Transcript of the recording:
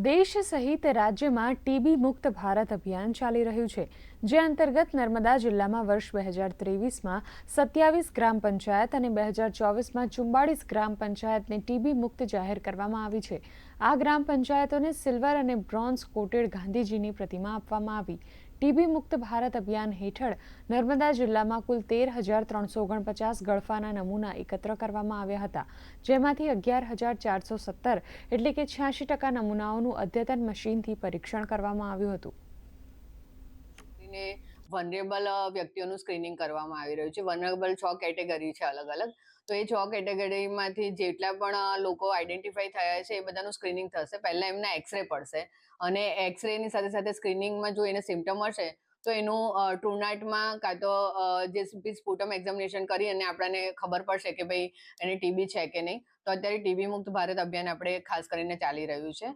દેશ સહિત રાજ્યમાં ટીબી મુક્ત ભારત અભિયાન ચાલી રહ્યું છે, જે અંતર્ગત નર્મદા જિલ્લામાં વર્ષ 2023માં 27 ગ્રામ પંચાયત અને 2024માં 44 ગ્રામ પંચાયતને ટીબી મુક્ત જાહેર કરવામાં આવી છે. આ ગ્રામ પંચાયતોને સિલ્વર અને બ્રોન્ઝ કોટેડ ગાંધીજીની પ્રતિમા આપવામાં આવી. ટીબી મુક્ત ભારત અભિયાન હેઠળ નર્મદા જિલ્લામાં કુલ 13,349 ગળફાના નમૂના એકત્ર કરવામાં આવ્યા હતા, જેમાંથી 11,417 એટલે કે 86% નમૂનાઓનું અદ્યતન મશીનથી પરીક્ષણ કરવામાં આવ્યું હતું. વનરેબલ વ્યક્તિઓનું સ્ક્રીનિંગ કરવામાં આવી રહ્યું છે. વનરેબલ 6 કેટેગરી છે અલગ અલગ. તો એ 6 કેટેગરીમાંથી જેટલા પણ લોકો આઈડેન્ટિફાઈ થયા છે એ બધાનું સ્ક્રીનિંગ થશે. પહેલા એમના એક્સરે પડશે અને એક્સરેની સાથે સાથે સ્ક્રીનિંગમાં જો એને સિમ્પટમ હશે તો એનું ટ્રુનાઇટમાં કાં તો જે સ્પુટમ એક્ઝામિનેશન કરી અને આપણને ખબર પડશે કે ભાઈ એને ટીબી છે કે નહીં. તો અત્યારે ટીબી મુક્ત ભારત અભિયાન આપણે ખાસ કરીને ચાલી રહ્યું છે.